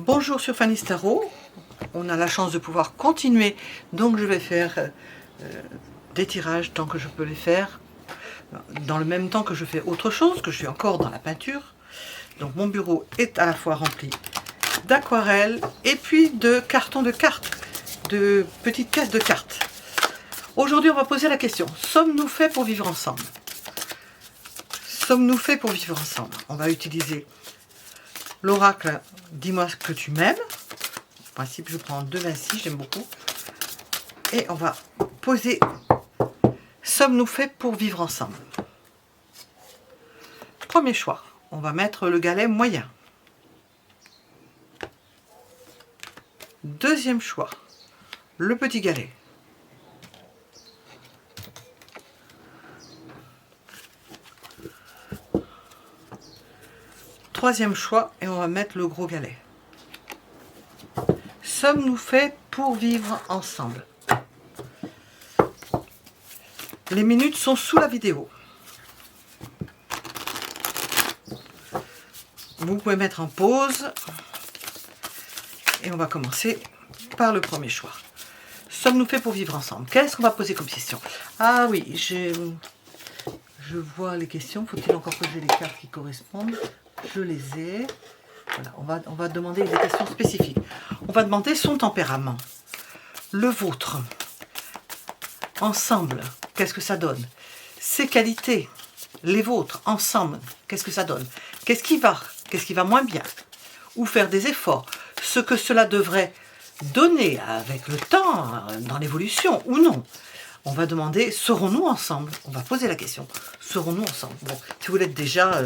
Bonjour sur Fanny's Tarot, on a la chance de pouvoir continuer, donc je vais faire des tirages tant que je peux les faire, dans le même temps que je fais autre chose, que je suis encore dans la peinture. Donc mon bureau est à la fois rempli d'aquarelles et puis de cartons de cartes, de petites caisses de cartes. Aujourd'hui on va poser la question, sommes-nous faits pour vivre ensemble? Sommes-nous faits pour vivre ensemble? On va utiliser l'oracle Dis-moi que tu m'aimes. En principe, je prends 2,26, j'aime beaucoup. Et on va poser sommes-nous faits pour vivre ensemble? Premier choix, on va mettre le galet moyen. Deuxième choix, le petit galet. Troisième choix, et on va mettre le gros galet. Sommes-nous faits pour vivre ensemble? Les minutes sont sous la vidéo. Vous pouvez mettre en pause. Et on va commencer par le premier choix. Sommes-nous faits pour vivre ensemble? Qu'est-ce qu'on va poser comme question? Ah oui, je vois les questions. Faut-il encore que j'ai les cartes qui correspondent? Je les ai. Voilà, on va demander des questions spécifiques. On va demander son tempérament. Le vôtre. Ensemble, qu'est-ce que ça donne? Ses qualités, les vôtres, ensemble, qu'est-ce que ça donne? Qu'est-ce qui va moins bien? Ou faire des efforts? Ce que cela devrait donner avec le temps, dans l'évolution, ou non? On va demander, serons-nous ensemble? On va poser la question, serons-nous ensemble? Bon, si vous l'êtes déjà,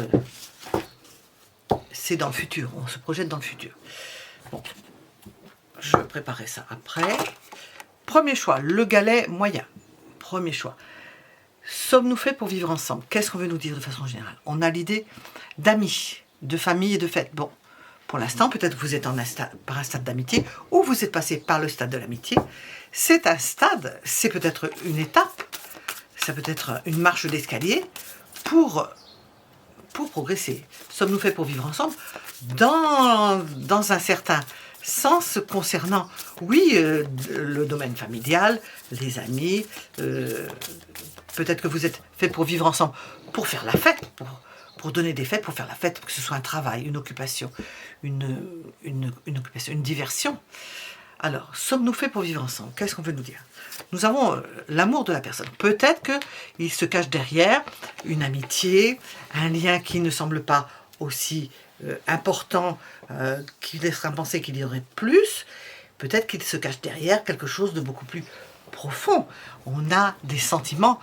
c'est dans le futur, on se projette dans le futur. Bon, je vais préparer ça après. Premier choix, le galet moyen. Premier choix. Sommes-nous faits pour vivre ensemble? Qu'est-ce qu'on veut nous dire de façon générale? On a l'idée d'amis, de famille et de fête. Bon, pour l'instant, peut-être que vous êtes par un stade d'amitié ou vous êtes passé par le stade de l'amitié. C'est un stade, c'est peut-être une étape, ça peut être une marche d'escalier pour progresser. Sommes-nous faits pour vivre ensemble? Dans un certain sens concernant, oui, le domaine familial, les amis, peut-être que vous êtes faits pour vivre ensemble, pour faire la fête, pour donner des fêtes, pour faire la fête, pour que ce soit un travail, une occupation, une occupation, une diversion. Alors, sommes-nous faits pour vivre ensemble? Qu'est-ce qu'on veut nous dire? Nous avons l'amour de la personne. Peut-être qu'il se cache derrière une amitié, un lien qui ne semble pas aussi important, qui laissera penser qu'il y aurait plus. Peut-être qu'il se cache derrière quelque chose de beaucoup plus profond. On a des sentiments,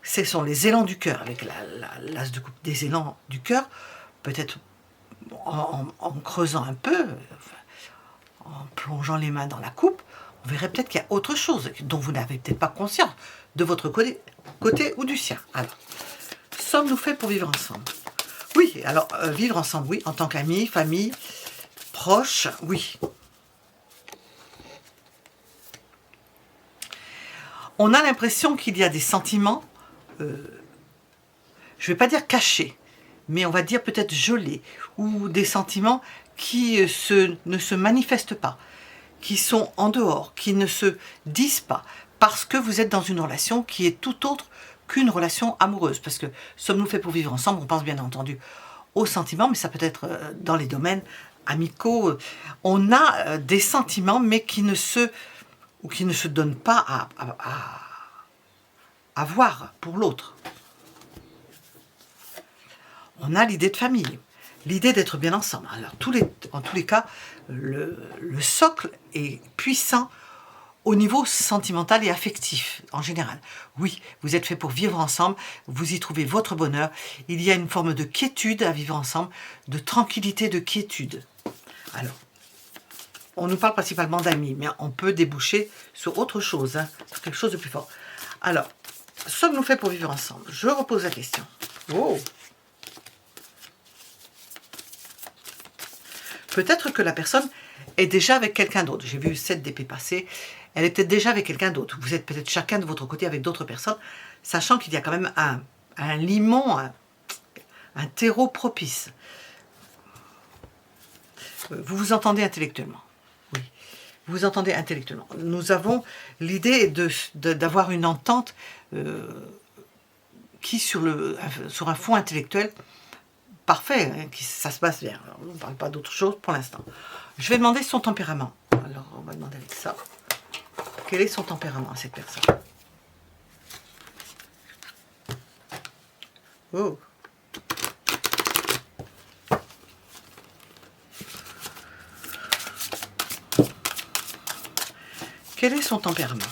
ce sont les élans du cœur, avec l'as de coupe, des élans du cœur, peut-être en creusant un peu, en plongeant les mains dans la coupe, on verrait peut-être qu'il y a autre chose dont vous n'avez peut-être pas conscience de votre côté ou du sien. Alors, sommes-nous faits pour vivre ensemble? Oui, alors vivre ensemble, oui, en tant qu'amis, famille, proches, oui. On a l'impression qu'il y a des sentiments, je ne vais pas dire cachés, mais on va dire peut-être gelés, ou des sentiments qui ne se manifestent pas, qui sont en dehors, qui ne se disent pas, parce que vous êtes dans une relation qui est tout autre qu'une relation amoureuse. Parce que sommes-nous faits pour vivre ensemble? On pense bien entendu aux sentiments, mais ça peut être dans les domaines amicaux. On a des sentiments, mais qui ne se donnent pas à voir pour l'autre. On a l'idée de famille, l'idée d'être bien ensemble. Alors, en tous les cas, le socle est puissant au niveau sentimental et affectif, en général. Oui, vous êtes fait pour vivre ensemble, vous y trouvez votre bonheur. Il y a une forme de quiétude à vivre ensemble, de tranquillité, de quiétude. Alors, on nous parle principalement d'amis, mais on peut déboucher sur autre chose, hein, sur quelque chose de plus fort. Alors, sommes-nous faits pour vivre ensemble? Je repose la question. Oh! Peut-être que la personne est déjà avec quelqu'un d'autre. J'ai vu 7 d'épée passer. Elle est peut-être déjà avec quelqu'un d'autre. Vous êtes peut-être chacun de votre côté avec d'autres personnes, sachant qu'il y a quand même un limon, un terreau propice. Vous vous entendez intellectuellement. Oui, vous vous entendez intellectuellement. Nous avons l'idée d'avoir une entente qui, sur un fond intellectuel, parfait, hein, ça se passe bien. Alors, on ne parle pas d'autre chose pour l'instant. Je vais demander son tempérament. Alors, on va demander avec ça. Quel est son tempérament à cette personne? Oh. Quel est son tempérament?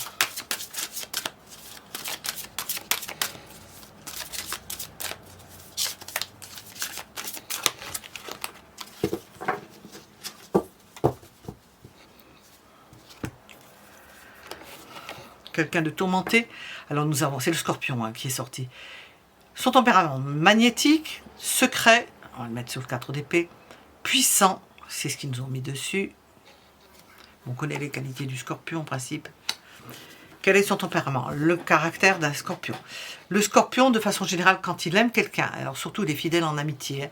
Quelqu'un de tourmenté. Alors nous avons, c'est le scorpion hein, qui est sorti. Son tempérament magnétique, secret, on va le mettre sur le 4 d'épée, puissant, c'est ce qu'ils nous ont mis dessus. On connaît les qualités du scorpion en principe. Quel est son tempérament? Le caractère d'un scorpion. Le scorpion, de façon générale, quand il aime quelqu'un, alors surtout il est fidèle en amitié, hein,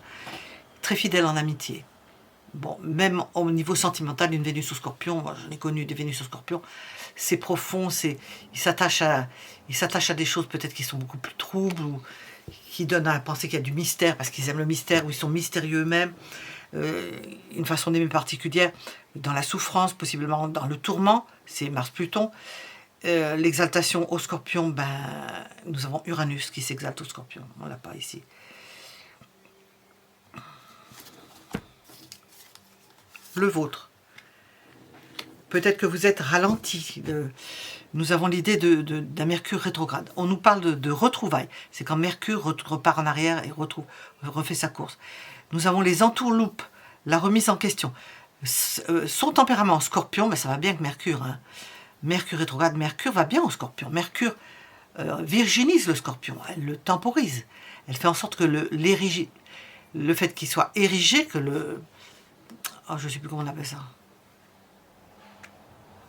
très fidèle en amitié. Bon, même au niveau sentimental, une Vénus au Scorpion, j'en ai connu des Vénus au Scorpion, c'est profond, ils s'attachent à des choses peut-être qui sont beaucoup plus troubles, ou qui donnent à penser qu'il y a du mystère, parce qu'ils aiment le mystère, ou ils sont mystérieux eux-mêmes, une façon d'aimer particulière, dans la souffrance, possiblement dans le tourment, c'est Mars-Pluton. L'exaltation au Scorpion, ben, nous avons Uranus qui s'exalte au Scorpion, on ne l'a pas ici. Le vôtre. Peut-être que vous êtes ralenti. Nous avons l'idée d'un Mercure rétrograde. On nous parle de retrouvailles. C'est quand Mercure repart en arrière et refait sa course. Nous avons les entourloupes, la remise en question. Son tempérament en Scorpion, ben ça va bien avec Mercure. Hein. Mercure rétrograde, Mercure va bien au Scorpion. Mercure virginise le Scorpion, elle le temporise. Elle fait en sorte que le fait qu'il soit érigé, que le... Oh, je ne sais plus comment on appelle ça.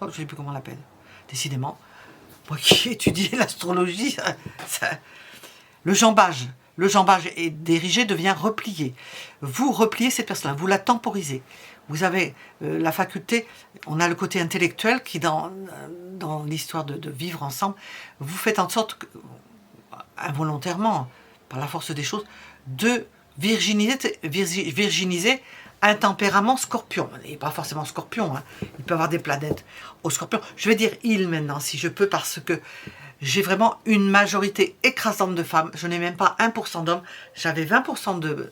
Oh, je ne sais plus comment on l'appelle. Décidément, moi qui étudie l'astrologie, le jambage est dirigé, devient replié. Vous repliez cette personne-là, vous la temporisez. Vous avez la faculté, on a le côté intellectuel qui, dans l'histoire de vivre ensemble, vous faites en sorte, involontairement, par la force des choses, de virginiser un tempérament scorpion. Il n'est pas forcément scorpion, hein. Il peut avoir des planètes au scorpion. Je vais dire il maintenant, si je peux, parce que j'ai vraiment une majorité écrasante de femmes. Je n'ai même pas 1% d'hommes. J'avais 20%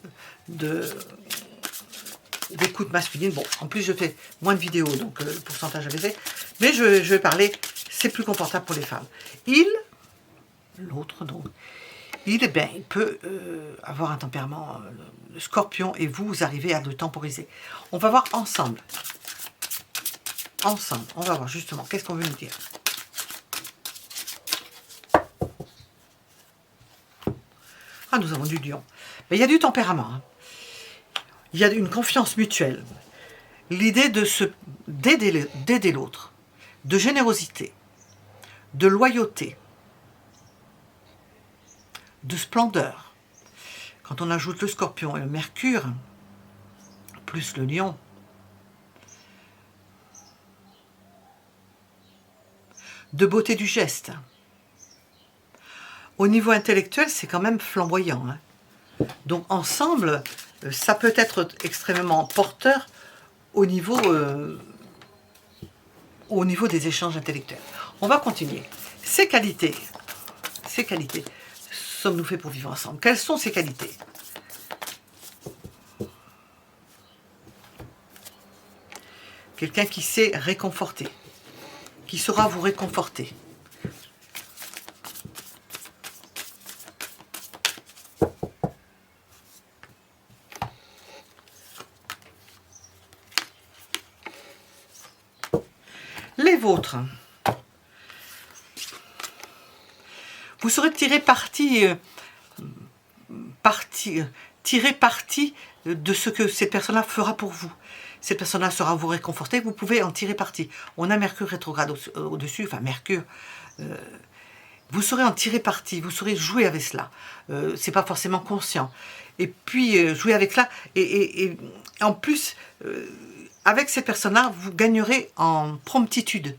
d'écoute masculine. Bon, en plus, je fais moins de vidéos, donc le pourcentage a baissé. Mais je vais parler, c'est plus confortable pour les femmes. L'autre donc, il peut avoir un tempérament le scorpion et vous arrivez à le temporiser. On va voir ensemble. On va voir justement qu'est-ce qu'on veut nous dire. Ah, nous avons du lion. Mais il y a du tempérament. Hein. Il y a une confiance mutuelle. L'idée d'aider l'autre, de générosité, de loyauté, de splendeur. Quand on ajoute le scorpion et le mercure, plus le lion, de beauté du geste. Au niveau intellectuel, c'est quand même flamboyant. Hein. Donc ensemble, ça peut être extrêmement porteur au niveau des échanges intellectuels. On va continuer. Ces qualités, sommes-nous faits pour vivre ensemble? Quelles sont ces qualités? Quelqu'un qui sait réconforter, qui saura vous réconforter. Les vôtres. Vous saurez tirer parti de ce que cette personne-là fera pour vous. cette personne-là saura vous réconforter, vous pouvez en tirer parti. On a Mercure rétrograde au-dessus, enfin Mercure, vous saurez en tirer parti, vous saurez jouer avec cela. C'est pas forcément conscient. Et puis, jouer avec cela, et en plus, avec cette personne-là, vous gagnerez en promptitude.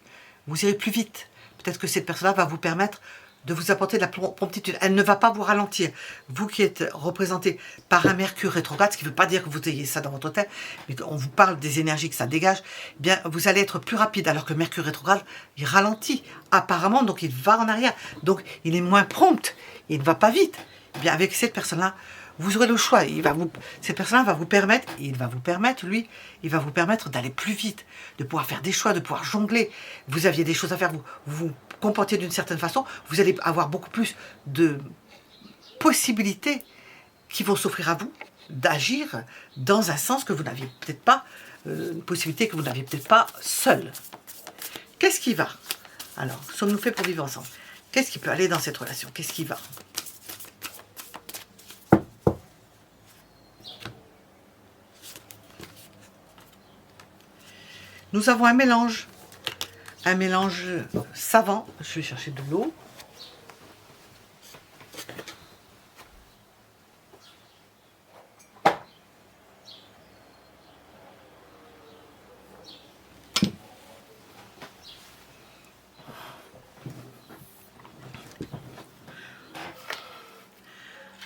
Vous irez plus vite. Peut-être que cette personne-là va vous permettre de vous apporter de la promptitude. Elle ne va pas vous ralentir. Vous qui êtes représenté par un Mercure rétrograde, ce qui ne veut pas dire que vous ayez ça dans votre tête, mais on vous parle des énergies que ça dégage, eh bien, vous allez être plus rapide, alors que Mercure rétrograde, il ralentit apparemment, donc il va en arrière. Donc, il est moins prompt, il ne va pas vite. Eh bien, avec cette personne-là, vous aurez le choix. Cette personne-là va vous permettre, il va vous permettre d'aller plus vite, de pouvoir faire des choix, de pouvoir jongler. Vous aviez des choses à faire, vous vous comportiez d'une certaine façon, vous allez avoir beaucoup plus de possibilités qui vont s'offrir à vous d'agir dans un sens que vous n'aviez peut-être pas, une possibilité que vous n'aviez peut-être pas seul. Qu'est-ce qui va? Alors, sommes-nous faits pour vivre ensemble? Qu'est-ce qui peut aller dans cette relation? Qu'est-ce qui va? Nous avons un mélange savant. Je vais chercher de l'eau.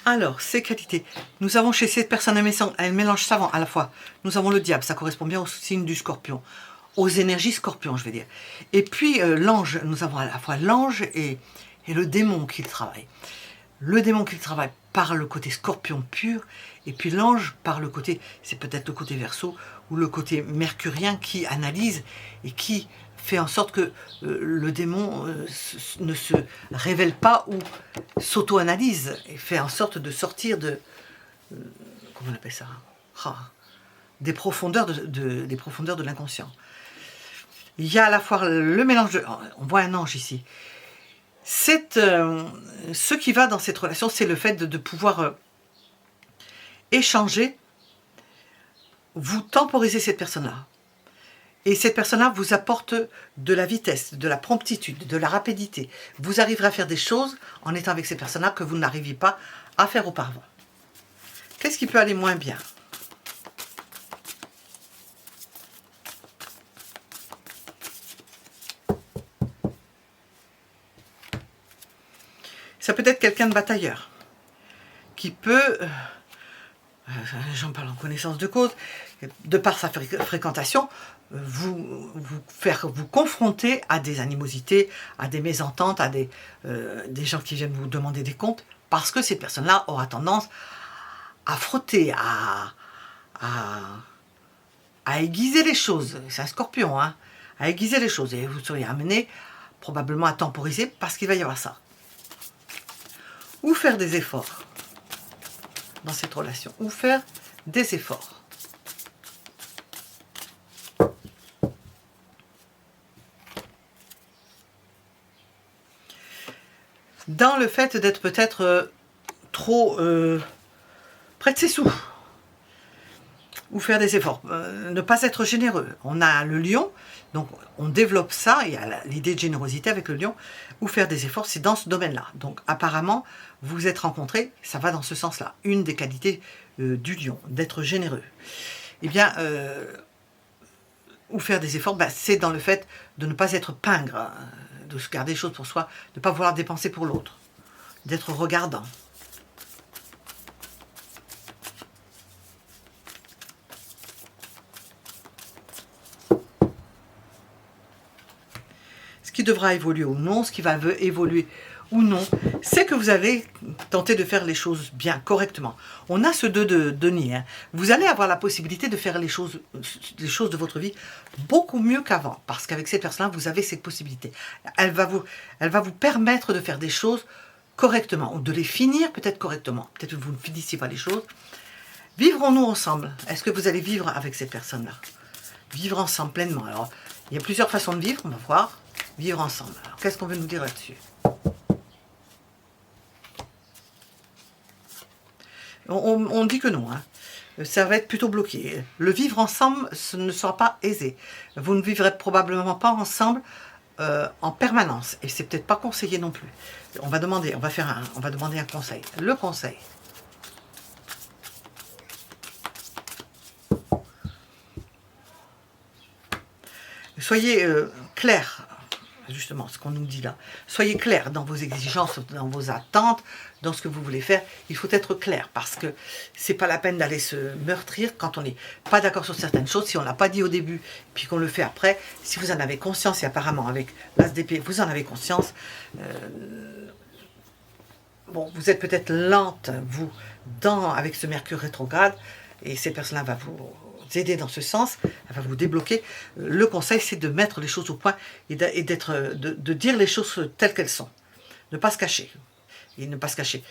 Alors, ces qualités. Nous avons chez cette personne un mélange savant à la fois. Nous avons le diable, ça correspond bien au signe du scorpion. Aux énergies scorpion, je vais dire. Et puis l'ange, nous avons à la fois l'ange et le démon qui travaille. Le démon qui travaille par le côté scorpion pur, et puis l'ange par le côté, c'est peut-être le côté verseau, ou le côté mercurien qui analyse et qui fait en sorte que le démon ne se révèle pas ou s'auto-analyse, et fait en sorte de sortir de... comment on appelle ça? Des profondeurs de l'inconscient. Il y a à la fois le mélange de... On voit un ange ici. Ce qui va dans cette relation, c'est le fait de pouvoir échanger, vous temporiser cette personne-là. Et cette personne-là vous apporte de la vitesse, de la promptitude, de la rapidité. Vous arriverez à faire des choses en étant avec cette personne-là que vous n'arriviez pas à faire auparavant. Qu'est-ce qui peut aller moins bien ? Ça peut être quelqu'un de batailleur qui peut, j'en parle en connaissance de cause, de par sa fréquentation, vous confronter à des animosités, à des mésententes, à des gens qui viennent vous demander des comptes, parce que cette personne-là aura tendance à frotter, à aiguiser les choses. C'est un scorpion, hein, à aiguiser les choses. Et vous seriez amené probablement à temporiser parce qu'il va y avoir ça. Ou faire des efforts dans cette relation, ou faire des efforts. Dans le fait d'être peut-être trop près de ses sous, ou faire des efforts, ne pas être généreux. On a le lion, donc on développe ça, il y a l'idée de générosité avec le lion, ou faire des efforts, c'est dans ce domaine-là. Donc apparemment, vous êtes rencontrés, ça va dans ce sens-là. Une des qualités du lion, d'être généreux. Eh bien, ou faire des efforts, c'est dans le fait de ne pas être pingre, hein, de se garder les choses pour soi, de ne pas vouloir dépenser pour l'autre, d'être regardant. Ce qui devra évoluer ou non, ce qui va évoluer ou non, c'est que vous allez tenter de faire les choses bien, correctement. On a ce 2 de denier. Hein. Vous allez avoir la possibilité de faire les choses de votre vie beaucoup mieux qu'avant, parce qu'avec cette personne-là, vous avez cette possibilité. Elle va vous permettre de faire des choses correctement, ou de les finir peut-être correctement. Peut-être que vous ne finissiez pas les choses. Vivrons-nous ensemble? Est-ce que vous allez vivre avec cette personne-là? Vivre ensemble pleinement. Alors, il y a plusieurs façons de vivre, on va voir. Vivre ensemble. Alors, qu'est-ce qu'on veut nous dire là-dessus? On dit que non. Hein. ça va être plutôt bloqué. Le vivre ensemble, ce ne sera pas aisé. Vous ne vivrez probablement pas ensemble en permanence. Et c'est peut-être pas conseillé non plus. On va demander un conseil. Le conseil. Soyez clair, justement, ce qu'on nous dit là. Soyez clair dans vos exigences, dans vos attentes, dans ce que vous voulez faire. Il faut être clair parce que c'est pas la peine d'aller se meurtrir quand on n'est pas d'accord sur certaines choses. Si on l'a pas dit au début, puis qu'on le fait après, si vous en avez conscience, et apparemment avec l'As d'épée, vous en avez conscience, bon, vous êtes peut-être lente, vous, avec ce Mercure rétrograde, et ces personnes-là vont vous aider dans ce sens, elle va vous débloquer. Le conseil, c'est de mettre les choses au point et de dire les choses telles qu'elles sont. Ne pas se cacher. Et ne pas se cacher.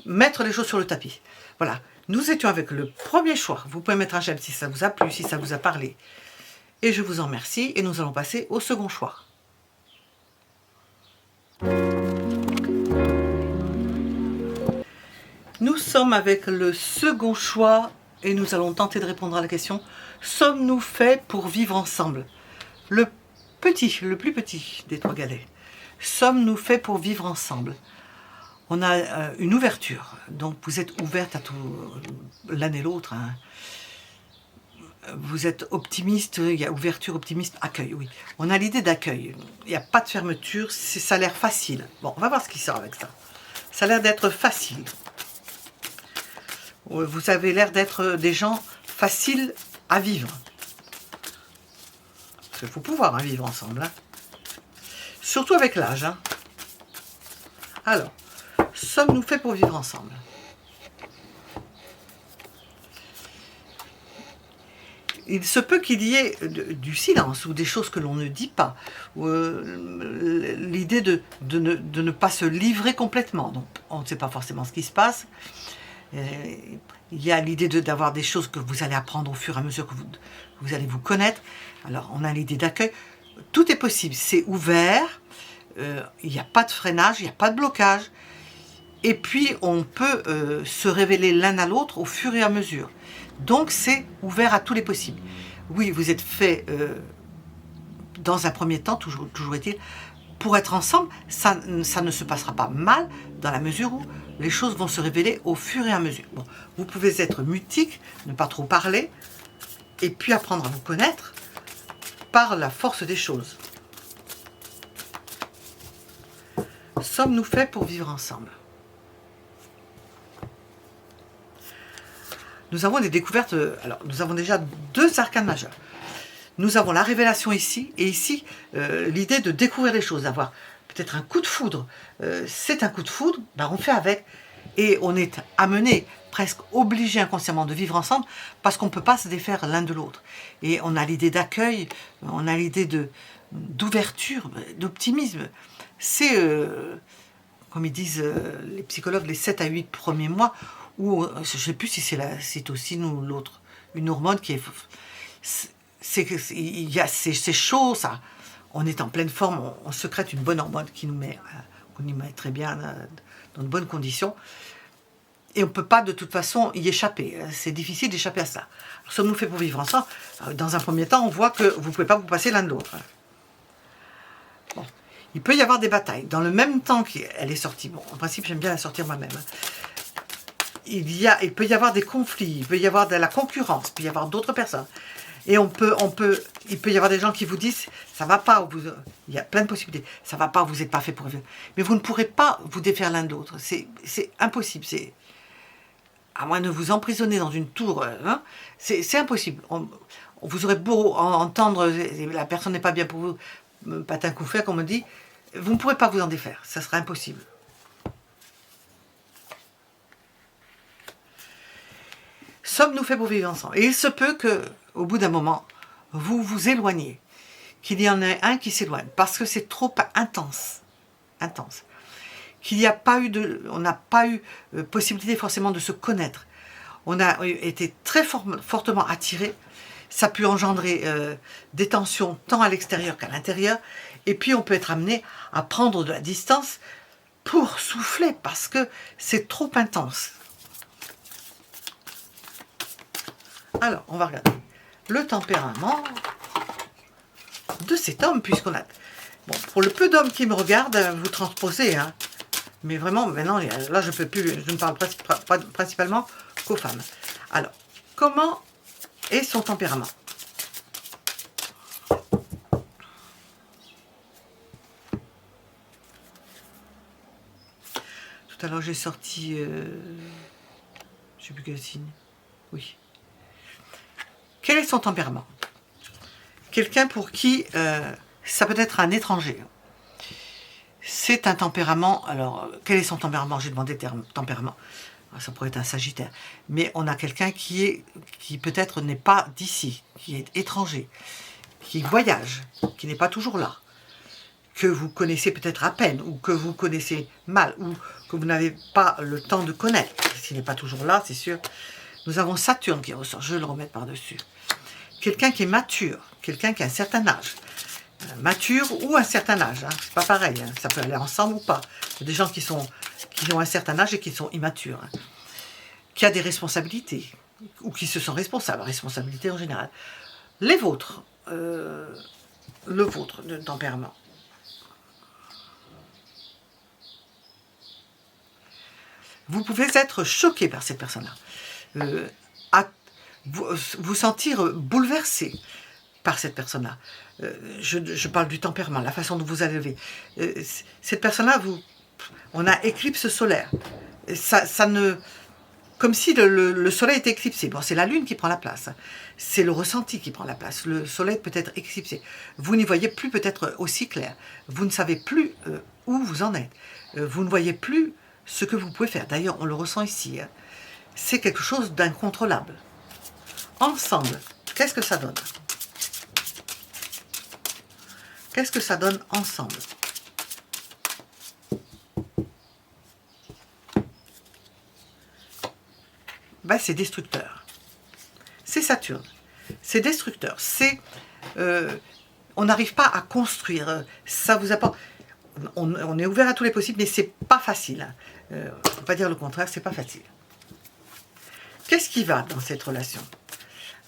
Mettre les choses sur le tapis. Voilà. Nous étions avec le premier choix. Vous pouvez mettre un j'aime si ça vous a plu, si ça vous a parlé. Et je vous en remercie. Et nous allons passer au second choix. Nous sommes avec le second choix et nous allons tenter de répondre à la question: sommes-nous faits pour vivre ensemble? Le plus petit des trois galets. Sommes-nous faits pour vivre ensemble? On a une ouverture, donc vous êtes ouverte à tout, l'un et l'autre. Hein. Vous êtes optimiste, il y a ouverture, optimiste, accueil, oui. On a l'idée d'accueil. Il n'y a pas de fermeture, ça a l'air facile. Bon, on va voir ce qui sort avec ça. Ça a l'air d'être facile. Vous avez l'air d'être des gens faciles à vivre. Parce qu'il faut pouvoir vivre ensemble. Hein. Surtout avec l'âge. Hein. Alors, sommes-nous faits pour vivre ensemble? Il se peut qu'il y ait du silence ou des choses que l'on ne dit pas. L'idée de ne pas se livrer complètement. Donc, on ne sait pas forcément ce qui se passe. Il y a l'idée d'avoir des choses que vous allez apprendre au fur et à mesure que vous allez vous connaître. Alors, on a l'idée d'accueil. Tout est possible, c'est ouvert, il n'y a pas de freinage, il n'y a pas de blocage. Et puis, on peut se révéler l'un à l'autre au fur et à mesure. Donc, c'est ouvert à tous les possibles. Oui, vous êtes fait, dans un premier temps, toujours est-il, pour être ensemble, ça ne se passera pas mal, dans la mesure où les choses vont se révéler au fur et à mesure. Bon, vous pouvez être mutique, ne pas trop parler, et puis apprendre à vous connaître par la force des choses. Sommes-nous faits pour vivre ensemble? Nous avons des découvertes, alors nous avons déjà 2 arcanes majeurs. Nous avons la révélation ici, et ici, l'idée de découvrir les choses, d'avoir peut-être un coup de foudre. C'est un coup de foudre, ben on fait avec, et on est amené, presque obligé inconsciemment de vivre ensemble, parce qu'on ne peut pas se défaire l'un de l'autre. Et on a l'idée d'accueil, on a l'idée d'ouverture, d'optimisme. C'est, comme ils disent les psychologues, les 7 à 8 premiers mois, où, je ne sais plus si c'est la cytocine ou l'autre, une hormone qui est... C'est chaud, ça. On est en pleine forme, on sécrète une bonne hormone qui nous met très bien dans de bonnes conditions. Et on ne peut pas de toute façon y échapper. C'est difficile d'échapper à ça. Alors, sommes-nous faits pour vivre ensemble? Dans un premier temps, on voit que vous ne pouvez pas vous passer l'un de l'autre. Bon. Il peut y avoir des batailles. Dans le même temps qu'elle est sortie, bon, en principe, j'aime bien la sortir moi-même. Il peut y avoir des conflits, il peut y avoir de la concurrence, il peut y avoir d'autres personnes. Et il peut y avoir des gens qui vous disent, ça va pas, il y a plein de possibilités, ça va pas, vous n'êtes pas fait pour vivre. Mais vous ne pourrez pas vous défaire l'un de l'autre, c'est impossible, à moins de vous emprisonner dans une tour, hein, c'est impossible. Vous aurez beau entendre, la personne n'est pas bien pour vous, patin coup fait, comme on dit, vous ne pourrez pas vous en défaire, ça sera impossible. Sommes-nous faits pour vivre ensemble? Et il se peut que, au bout d'un moment, vous vous éloignez, qu'il y en ait un qui s'éloigne, parce que c'est trop intense, qu'il n'y a pas eu on n'a pas eu possibilité forcément de se connaître. On a été très fortement attirés. Ça a pu engendrer des tensions tant à l'extérieur qu'à l'intérieur. Et puis on peut être amené à prendre de la distance pour souffler parce que c'est trop intense. Alors, on va regarder le tempérament de cet homme, puisqu'on a... Bon, pour le peu d'hommes qui me regardent, vous transposez, hein. Mais vraiment, maintenant, là, je peux plus, je ne parle principalement qu'aux femmes. Alors, comment est son tempérament? Tout à l'heure, j'ai sorti... je ne sais plus quel signe. Oui. Quel est son tempérament? Quelqu'un pour qui ça peut être un étranger. C'est un tempérament... Alors, quel est son tempérament? J'ai demandé tempérament. Ça pourrait être un Sagittaire. Mais on a quelqu'un qui peut-être n'est pas d'ici, qui est étranger, qui voyage, qui n'est pas toujours là, que vous connaissez peut-être à peine, ou que vous connaissez mal, ou que vous n'avez pas le temps de connaître. S'il n'est pas toujours là, c'est sûr. Nous avons Saturne qui ressort. Je vais le remettre par-dessus. Quelqu'un qui est mature, quelqu'un qui a un certain âge. Mature ou un certain âge, hein. C'est pas pareil, hein. Ça peut aller ensemble ou pas. Il y a des gens qui ont un certain âge et qui sont immatures, hein. Qui a des responsabilités, ou qui se sont responsables, responsabilités en général. Les vôtres, le vôtre de tempérament. Vous pouvez être choqué par cette personne-là, vous sentir bouleversé par cette personne-là. Je parle du tempérament, la façon dont vous allez lever. Cette personne-là, on a éclipse solaire. Ça ne... Comme si le soleil était éclipsé. Bon, c'est la lune qui prend la place. C'est le ressenti qui prend la place. Le soleil peut être éclipsé. Vous n'y voyez plus peut-être aussi clair. Vous ne savez plus où vous en êtes. Vous ne voyez plus ce que vous pouvez faire. D'ailleurs, on le ressent ici, hein. C'est quelque chose d'incontrôlable. Ensemble, qu'est-ce que ça donne? Qu'est-ce que ça donne ensemble? Ben, c'est destructeur. C'est Saturne. C'est destructeur. C'est... on n'arrive pas à construire. Ça vous apporte... On est ouvert à tous les possibles, mais c'est pas facile. On ne peut pas dire le contraire, c'est pas facile. Qu'est-ce qui va dans cette relation?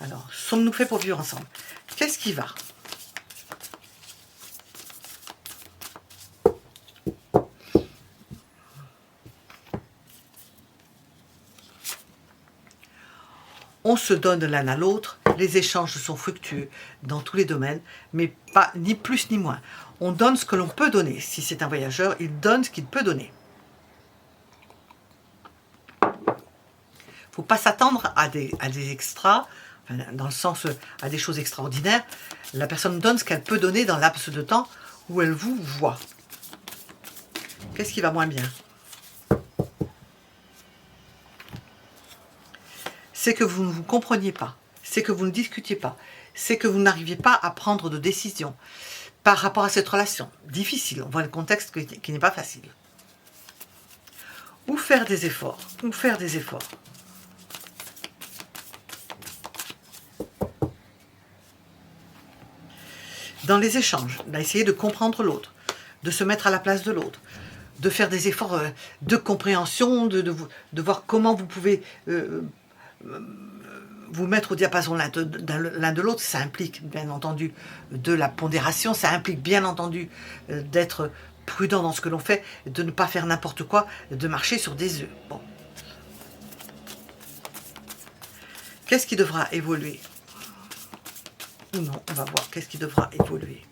Alors, sommes-nous faits pour vivre ensemble? Qu'est-ce qui va? On se donne l'un à l'autre, les échanges sont fructueux dans tous les domaines, mais pas ni plus ni moins. On donne ce que l'on peut donner. Si c'est un voyageur, il donne ce qu'il peut donner. Il ne faut pas s'attendre à des extras, enfin, dans le sens à des choses extraordinaires. La personne donne ce qu'elle peut donner dans laps de temps où elle vous voit. Qu'est-ce qui va moins bien? C'est que vous ne vous compreniez pas, c'est que vous ne discutiez pas, c'est que vous n'arriviez pas à prendre de décision par rapport à cette relation. Difficile, on voit le contexte qui n'est pas facile. Ou faire des efforts, ou faire des efforts. Dans les échanges, d'essayer de comprendre l'autre, de se mettre à la place de l'autre, de faire des efforts de compréhension, de voir comment vous pouvez... vous mettre au diapason l'un de l'autre. Ça implique bien entendu de la pondération, ça implique bien entendu d'être prudent dans ce que l'on fait, de ne pas faire n'importe quoi, de marcher sur des œufs. Bon. Qu'est-ce qui devra évoluer? Ou non, on va voir qu'est-ce qui devra évoluer.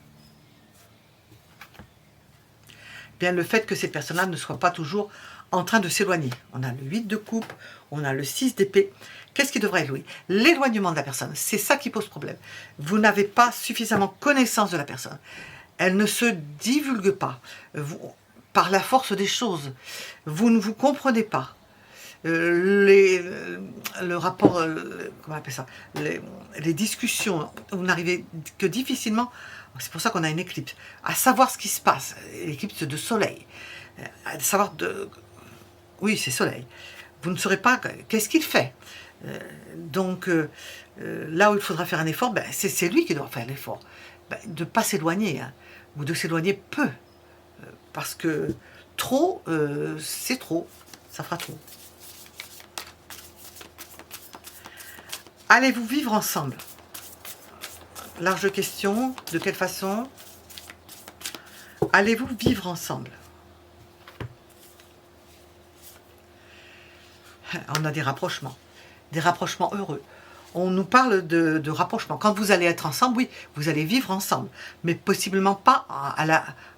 Bien, le fait que ces personnes-là ne soient pas toujours en train de s'éloigner. On a le 8 de coupe, on a le 6 d'épée. Qu'est-ce qui devrait évoluer? L'éloignement de la personne, c'est ça qui pose problème. Vous n'avez pas suffisamment connaissance de la personne. Elle ne se divulgue pas. Par la force des choses, vous ne vous comprenez pas. Le rapport, comment on appelle ça, les discussions, vous n'arrivez que difficilement, c'est pour ça qu'on a une éclipse, à savoir ce qui se passe, l'éclipse de soleil, à savoir oui, c'est soleil, vous ne saurez pas qu'est-ce qu'il fait. Donc, là où il faudra faire un effort, ben, c'est lui qui doit faire l'effort, ben, de ne pas s'éloigner, hein, ou de s'éloigner peu, parce que trop, c'est trop, ça fera trop. Allez-vous vivre ensemble? Large question. De quelle façon? Allez-vous vivre ensemble? On a des rapprochements heureux. On nous parle de rapprochement. Quand vous allez être ensemble, oui, vous allez vivre ensemble, mais possiblement pas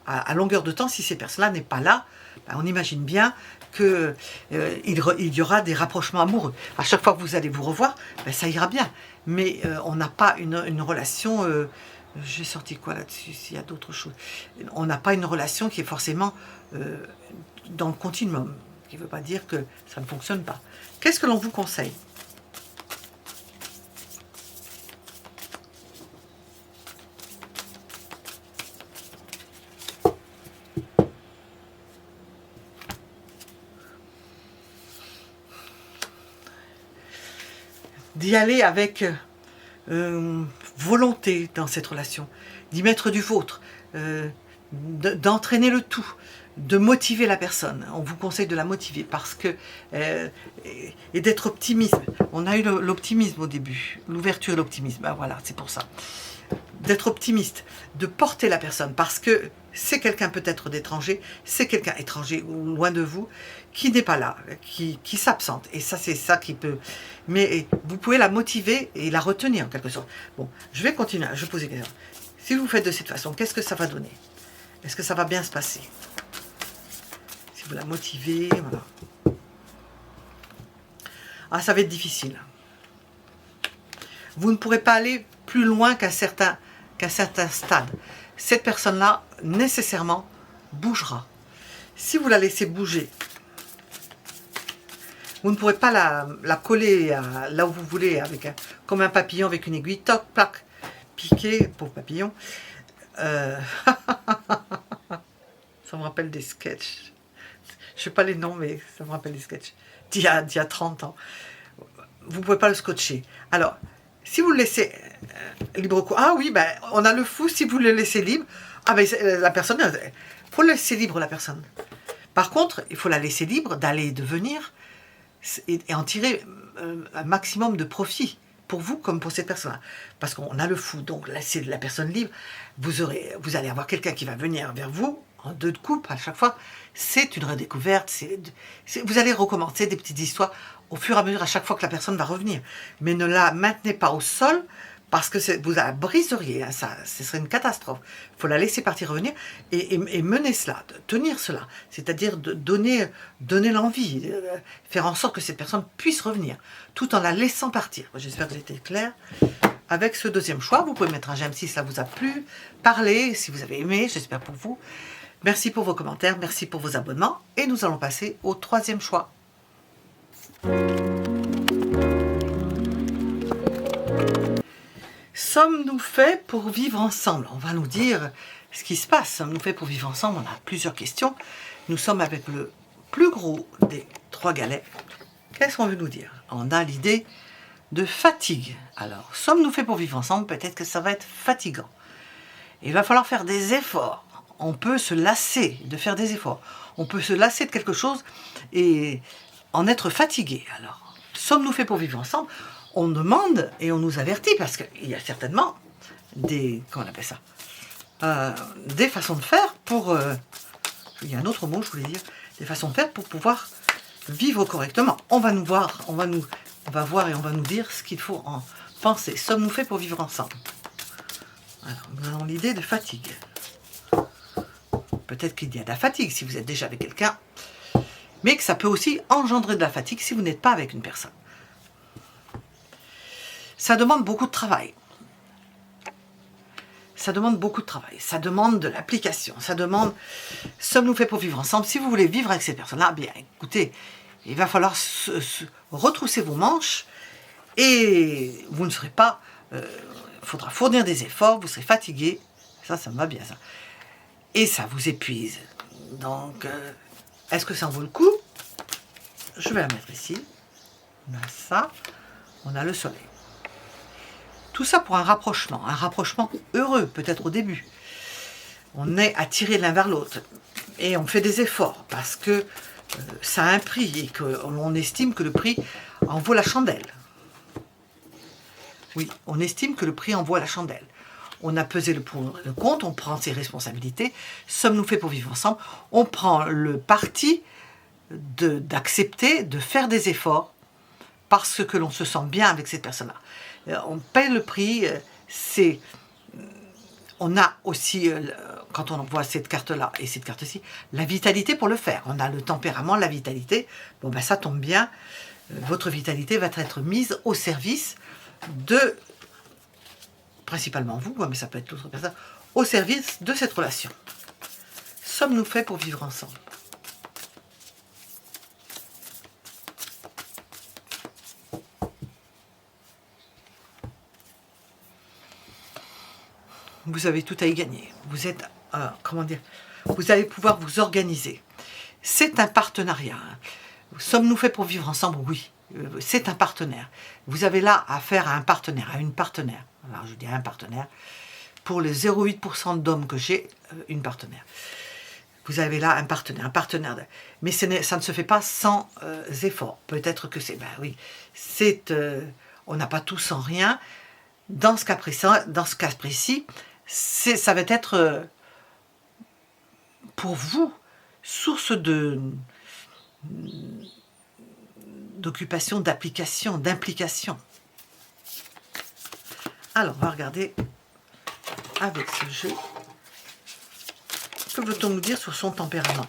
à longueur de temps. Si ces personnes-là n'est pas là, ben on imagine bien qu'il y aura des rapprochements amoureux. À chaque fois que vous allez vous revoir, ben ça ira bien. Mais on n'a pas une relation... j'ai sorti quoi là-dessus, s'il y a d'autres choses? On n'a pas une relation qui est forcément dans le continuum, qui ne veut pas dire que ça ne fonctionne pas. Qu'est-ce que l'on vous conseille? D'y aller avec volonté dans cette relation, d'y mettre du vôtre, d'entraîner le tout, de motiver la personne. On vous conseille de la motiver parce que et d'être optimiste. On a eu l'optimisme au début, l'ouverture et l'optimisme. Ben voilà, c'est pour ça. D'être optimiste, de porter la personne parce que c'est quelqu'un peut-être d'étranger, c'est quelqu'un étranger ou loin de vous qui n'est pas là, qui s'absente. Et ça, c'est ça qui peut... Mais vous pouvez la motiver et la retenir en quelque sorte. Bon, je vais continuer, je vais poser des questions. Si vous faites de cette façon, qu'est-ce que ça va donner? Est-ce que ça va bien se passer? Si vous la motivez, voilà. Ah, ça va être difficile. Vous ne pourrez pas aller plus loin qu'à certains stades. Cette personne-là, nécessairement, bougera. Si vous la laissez bouger, vous ne pourrez pas la coller là où vous voulez, comme un papillon avec une aiguille, toc, plac, piqué, pauvre papillon. Ça me rappelle des sketchs. Je ne sais pas les noms, mais ça me rappelle des sketchs d'il y a 30 ans. Vous ne pouvez pas le scotcher. Alors, si vous le laissez libre cours, ah oui, ben, on a le fou, si vous le laissez libre, ah ben, la personne, il faut le laisser libre, la personne. Par contre, il faut la laisser libre d'aller et de venir et en tirer un maximum de profit pour vous comme pour cette personne-là. Parce qu'on a le fou, donc laissez la personne libre, vous allez avoir quelqu'un qui va venir vers vous en 2 coupes à chaque fois. C'est une redécouverte, vous allez recommencer des petites histoires au fur et à mesure à chaque fois que la personne va revenir. Mais ne la maintenez pas au sol parce que vous la briseriez, hein, ce serait une catastrophe. Il faut la laisser partir, revenir et mener cela, tenir cela, c'est-à-dire de donner l'envie, faire en sorte que cette personne puisse revenir, tout en la laissant partir. J'espère que j'ai été claire. Avec ce deuxième choix, vous pouvez mettre un j'aime si cela vous a plu, parler si vous avez aimé, j'espère pour vous. Merci pour vos commentaires, merci pour vos abonnements et nous allons passer au troisième choix. Sommes-nous faits pour vivre ensemble? On va nous dire ce qui se passe. Sommes-nous faits pour vivre ensemble? On a plusieurs questions. Nous sommes avec le plus gros des 3 galets. Qu'est-ce qu'on veut nous dire? On a l'idée de fatigue. Alors, sommes-nous faits pour vivre ensemble? Peut-être que ça va être fatigant. Il va falloir faire des efforts. On peut se lasser de faire des efforts. On peut se lasser de quelque chose et en être fatigué. Alors, sommes-nous faits pour vivre ensemble? On demande et on nous avertit parce qu'il y a certainement des... Comment on appelle ça? Des façons de faire pour... il y a un autre mot, je voulais dire. Des façons de faire pour pouvoir vivre correctement. On va voir et on va nous dire ce qu'il faut en penser. Sommes-nous faits pour vivre ensemble? Alors, nous avons l'idée de fatigue. Peut-être qu'il y a de la fatigue si vous êtes déjà avec quelqu'un, mais que ça peut aussi engendrer de la fatigue si vous n'êtes pas avec une personne. Ça demande beaucoup de travail. Ça demande beaucoup de travail. Ça demande de l'application. Ça demande... Sommes-nous faits pour vivre ensemble? Si vous voulez vivre avec ces personnes-là, bien écoutez, il va falloir retrousser vos manches et vous ne serez pas... il faudra fournir des efforts, vous serez fatigué. Ça me va bien, ça. Et ça vous épuise. Donc, est-ce que ça en vaut le coup? Je vais la mettre ici. On a ça. On a le soleil. Tout ça pour un rapprochement heureux, peut-être au début. On est attirés l'un vers l'autre et on fait des efforts parce que ça a un prix et qu'on estime que le prix en vaut la chandelle. Oui, on estime que le prix en vaut la chandelle. On a pesé le pour et le contre, on prend ses responsabilités. Sommes-nous faits pour vivre ensemble? On prend le parti d'accepter, de faire des efforts parce que l'on se sent bien avec cette personne-là. On paye le prix, on a aussi, quand on voit cette carte-là et cette carte-ci, la vitalité pour le faire. On a le tempérament, la vitalité. Bon, ben ça tombe bien. Votre vitalité va être mise au service de, principalement vous, mais ça peut être l'autre personne, au service de cette relation. Sommes-nous faits pour vivre ensemble? Vous avez tout à y gagner. Vous êtes, comment dire, vous allez pouvoir vous organiser. C'est un partenariat. Sommes-nous faits pour vivre ensemble? Oui, c'est un partenaire. Vous avez là affaire à un partenaire, à une partenaire. Alors je dis un partenaire. Pour les 0,8% d'hommes que j'ai, une partenaire. Vous avez là un partenaire. Mais ça ne se fait pas sans effort. Peut-être que c'est, ben oui, on n'a pas tout sans rien. Dans ce cas précis, ça va être pour vous source d'occupation, d'application, d'implication. Alors, on va regarder avec ce jeu. Que veut-on nous dire sur son tempérament?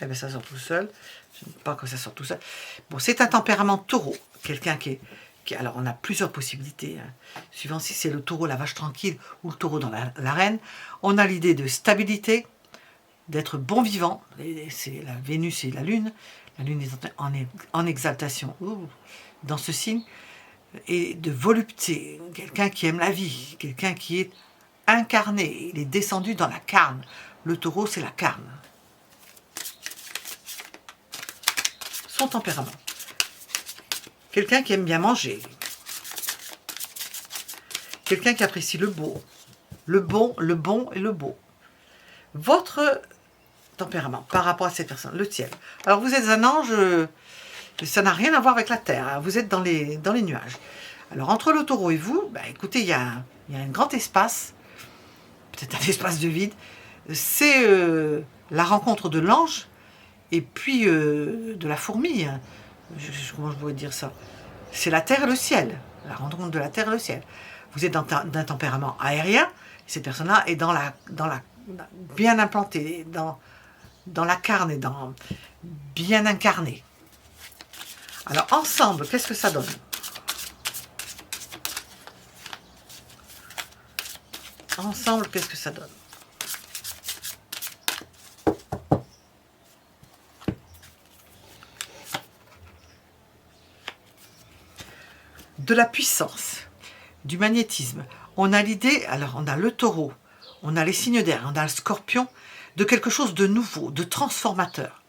Eh bien, ça sort tout seul. Je ne sais pas que ça sort tout seul. Bon, c'est un tempérament taureau. Quelqu'un qui alors, on a plusieurs possibilités. Suivant si c'est le taureau, la vache tranquille, ou le taureau dans l'arène. On a l'idée de stabilité, d'être bon vivant. C'est la Vénus et la Lune. La Lune est en exaltation dans ce signe. Et de volupté. Quelqu'un qui aime la vie. Quelqu'un qui est incarné. Il est descendu dans la carne. Le taureau, c'est la carne. Son tempérament. Quelqu'un qui aime bien manger. Quelqu'un qui apprécie le beau. Le bon et le beau. Votre tempérament par rapport à cette personne, le ciel. Alors vous êtes un ange, ça n'a rien à voir avec la terre. Hein, vous êtes dans les nuages. Alors entre le taureau et vous, bah, écoutez, il y a un grand espace, peut-être un espace de vide. C'est la rencontre de l'ange et puis de la fourmi. Hein. Comment je pourrais dire ça? C'est la terre et le ciel. La rencontre de la terre et le ciel. Vous êtes d'un tempérament aérien. Cette personne-là est bien implantée, dans la carne et bien incarnée. Alors ensemble, qu'est-ce que ça donne? Ensemble, qu'est-ce que ça donne? De la puissance, du magnétisme. On a l'idée, alors on a le taureau, on a les signes d'air, on a le scorpion, de quelque chose de nouveau, de transformateur.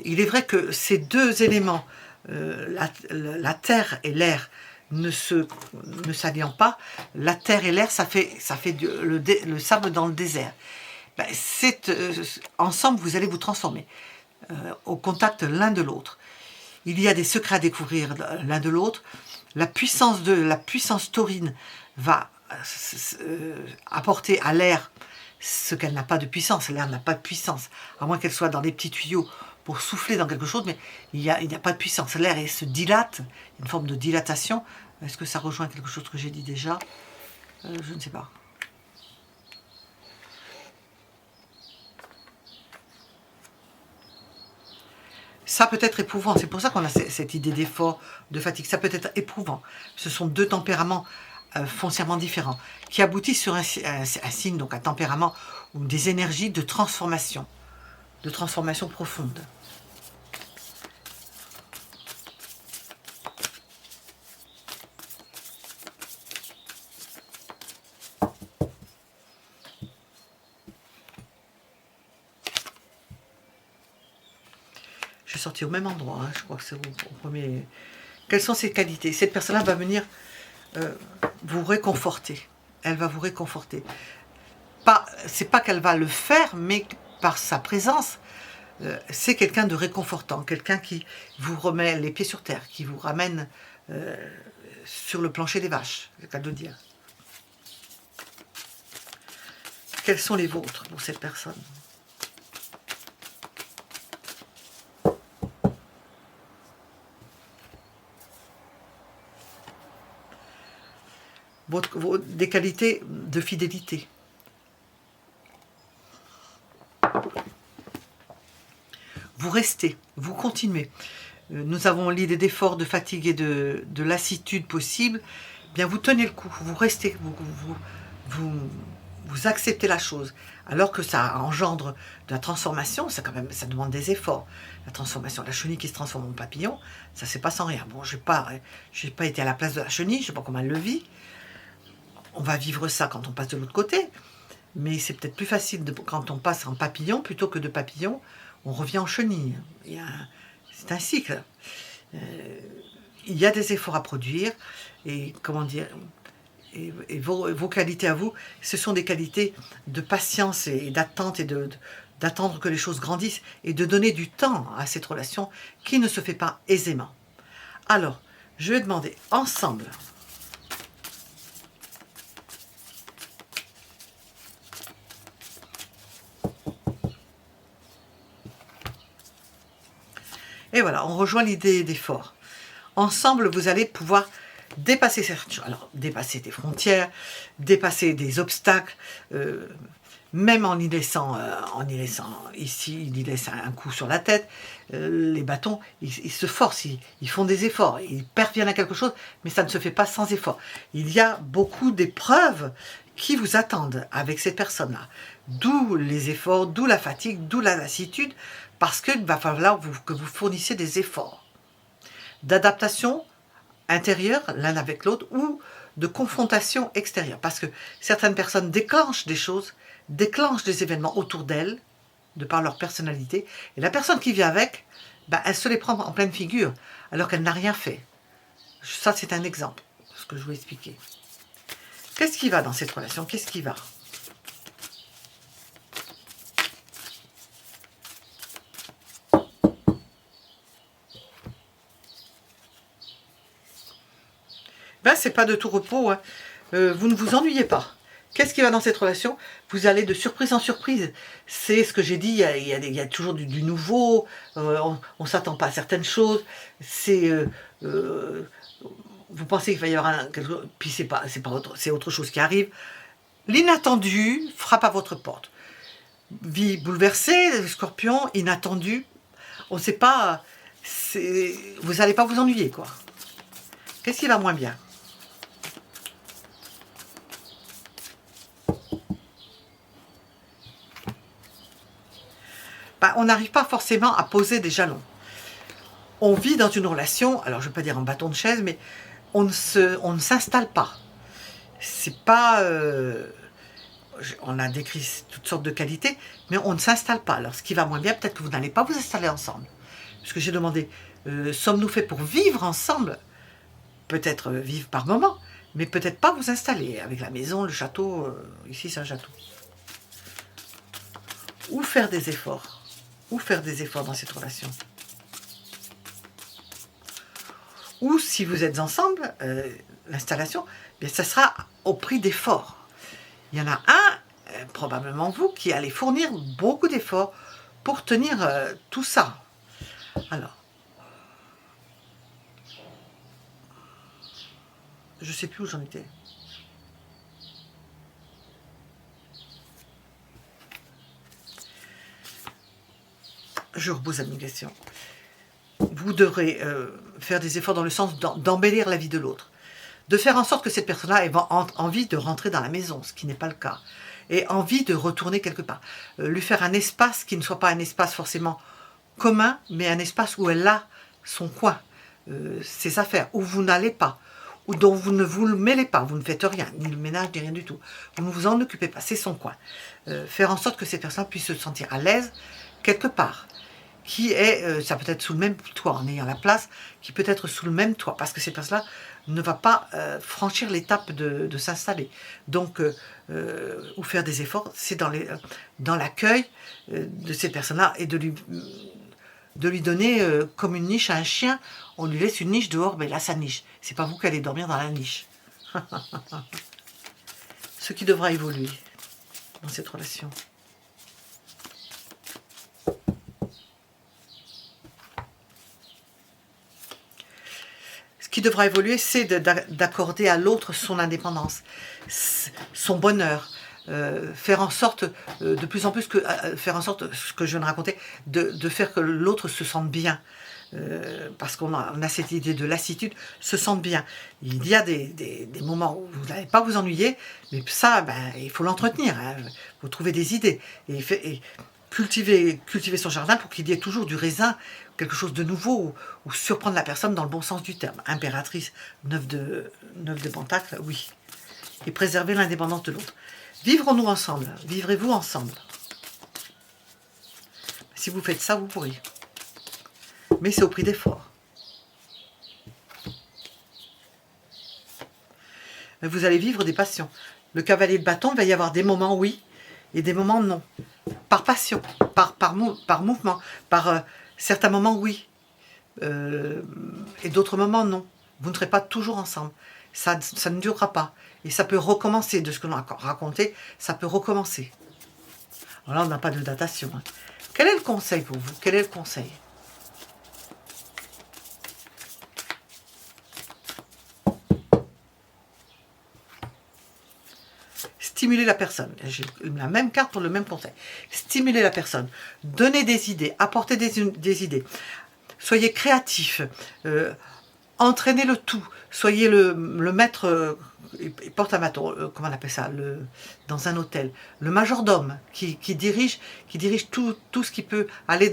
Il est vrai que ces deux éléments, la terre et l'air, ne s'alliant pas, la terre et l'air, ça fait le sable dans le désert. Ben, ensemble, vous allez vous transformer au contact l'un de l'autre. Il y a des secrets à découvrir l'un de l'autre. La puissance taurine va apporter à l'air ce qu'elle n'a pas de puissance. L'air n'a pas de puissance, à moins qu'elle soit dans des petits tuyaux pour souffler dans quelque chose, mais il n'y a pas de puissance. L'air se dilate, une forme de dilatation. Est-ce que ça rejoint quelque chose que j'ai dit déjà? Je ne sais pas. Ça peut être éprouvant, c'est pour ça qu'on a cette idée d'effort, de fatigue. Ça peut être éprouvant. Ce sont deux tempéraments foncièrement différents qui aboutissent sur un signe, donc un tempérament ou des énergies de transformation profonde. Je vais sortir au même endroit, hein, je crois que c'est au premier. Quelles sont ses qualités? Cette personne-là va venir vous réconforter. Elle va vous réconforter. C'est pas qu'elle va le faire, mais par sa présence, c'est quelqu'un de réconfortant, quelqu'un qui vous remet les pieds sur terre, qui vous ramène sur le plancher des vaches, c'est le cas de le dire. Quels sont les vôtres pour cette personne? Des qualités de fidélité. Vous restez, vous continuez. Nous avons l'idée d'effort, de fatigue et de lassitude possible. Bien, vous tenez le coup, vous restez, vous acceptez la chose. Alors que ça engendre de la transformation, ça demande des efforts. La transformation, la chenille qui se transforme en papillon, ça c'est pas sans rien. Bon, je n'ai pas été à la place de la chenille, je ne sais pas comment elle le vit. On va vivre ça quand on passe de l'autre côté. Mais c'est peut-être plus facile quand on passe en papillon, plutôt que de papillon, on revient en chenille. C'est un cycle. Il y a des efforts à produire. Et comment dire, et vos qualités à vous, ce sont des qualités de patience et d'attente et d'attendre que les choses grandissent et de donner du temps à cette relation qui ne se fait pas aisément. Alors, je vais demander ensemble... Et voilà, on rejoint l'idée d'effort. Ensemble, vous allez pouvoir dépasser certaines choses. Alors, dépasser des frontières, dépasser des obstacles, même en y laissant ici, il y laisse un coup sur la tête. Les bâtons, ils se forcent, ils font des efforts, ils parviennent à quelque chose, mais ça ne se fait pas sans effort. Il y a beaucoup d'épreuves qui vous attendent avec cette personne-là. D'où les efforts, d'où la fatigue, d'où la lassitude, parce qu'il va falloir que vous fournissiez des efforts d'adaptation intérieure l'un avec l'autre ou de confrontation extérieure. Parce que certaines personnes déclenchent des choses, déclenchent des événements autour d'elles, de par leur personnalité, et la personne qui vit avec, elle se les prend en pleine figure, alors qu'elle n'a rien fait. Ça, c'est un exemple, ce que je vous ai expliqué. Qu'est-ce qui va dans cette relation? Qu'est-ce qui va? C'est pas de tout repos, hein. Vous ne vous ennuyez pas. Qu'est-ce qui va dans cette relation? Vous allez de surprise en surprise. C'est ce que j'ai dit, il y a toujours du nouveau, on ne s'attend pas à certaines choses. Vous pensez qu'il va y avoir quelque chose, puis c'est autre chose qui arrive. L'inattendu frappe à votre porte. Vie bouleversée, Scorpion, inattendu. On ne sait pas, vous n'allez pas vous ennuyer, quoi. Qu'est-ce qui va moins bien? On n'arrive pas forcément à poser des jalons. On vit dans une relation, alors je ne vais pas dire en bâton de chaise, mais on ne s'installe pas. C'est pas... on a décrit toutes sortes de qualités, mais on ne s'installe pas. Alors ce qui va moins bien, peut-être que vous n'allez pas vous installer ensemble. Parce que j'ai demandé, sommes-nous faits pour vivre ensemble? Peut-être vivre par moment, mais peut-être pas vous installer avec la maison, le château. Ici, c'est un château. Ou faire des efforts. Ou faire des efforts dans cette relation. Ou si vous êtes ensemble, l'installation, ça sera au prix d'efforts. Il y en a un, probablement vous, qui allez fournir beaucoup d'efforts pour tenir tout ça. Alors, je ne sais plus où j'en étais. Je repose la même question. Vous devrez faire des efforts dans le sens d'embellir la vie de l'autre. De faire en sorte que cette personne-là ait envie de rentrer dans la maison, ce qui n'est pas le cas. Et envie de retourner quelque part. Lui faire un espace qui ne soit pas un espace forcément commun, mais un espace où elle a son coin, ses affaires, où vous n'allez pas, ou dont vous ne vous le mêlez pas, vous ne faites rien, ni le ménage, ni rien du tout. Vous ne vous en occupez pas, c'est son coin. Faire en sorte que cette personne puisse se sentir à l'aise quelque part. Qui est, ça peut être sous le même toit, en ayant la place, qui peut être sous le même toit, parce que cette personne-là ne va pas franchir l'étape de s'installer. Donc, ou faire des efforts, c'est dans l'accueil de cette personne-là et de lui de lui donner comme une niche à un chien. On lui laisse une niche dehors, mais là, sa niche. C'est pas vous qui allez dormir dans la niche. Ce qui devra évoluer dans cette relation. Ce qui devra évoluer, c'est d'accorder à l'autre son indépendance, son bonheur, faire en sorte, de plus en plus, faire en sorte, ce que je viens de raconter, de faire que l'autre se sente bien. Parce qu'on a cette idée de lassitude, se sente bien. Il y a des moments où vous n'allez pas vous ennuyer, mais ça, ben, il faut l'entretenir. Hein. Il faut trouver des idées. Et cultiver son jardin pour qu'il y ait toujours du raisin, quelque chose de nouveau, ou surprendre la personne dans le bon sens du terme. Impératrice, 9 de Pentacle, oui. Et préserver l'indépendance de l'autre. Vivrons-nous ensemble? Vivrez-vous ensemble? Si vous faites ça, vous pourrez. Mais c'est au prix d'efforts. Vous allez vivre des passions. Le cavalier de bâton, il va y avoir des moments oui et des moments non. Par passion, par mouvement, par certains moments oui et d'autres moments non. Vous ne serez pas toujours ensemble. Ça ne durera pas. Et ça peut recommencer. De ce que l'on a raconté, ça peut recommencer. Alors là, on n'a pas de datation. Hein. Quel est le conseil pour vous? Quel est le conseil? Stimuler la personne. J'ai la même carte pour le même conseil. Stimuler la personne. Donner des idées. Apporter des idées. Soyez créatif. Entraînez le tout. Soyez le maître. Porte un bâton. Comment on appelle ça dans un hôtel. Le majordome qui dirige tout ce qui peut aller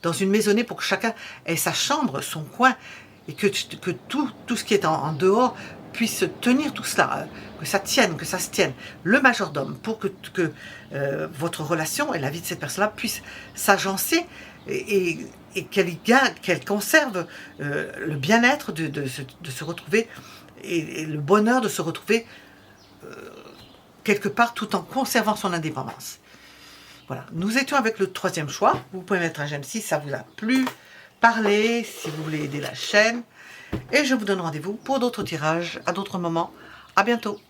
dans une maisonnée pour que chacun ait sa chambre, son coin. Et que tout ce qui est en dehors puisse tenir tout cela, que ça tienne, que ça se tienne. Le majordome, pour que votre relation et la vie de cette personne-là puisse s'agencer et qu'elle conserve le bien-être de se retrouver et le bonheur de se retrouver quelque part tout en conservant son indépendance. Voilà, nous étions avec le troisième choix. Vous pouvez mettre un j'aime si ça vous a plu. Parlez si vous voulez aider la chaîne. Et je vous donne rendez-vous pour d'autres tirages à d'autres moments. À bientôt.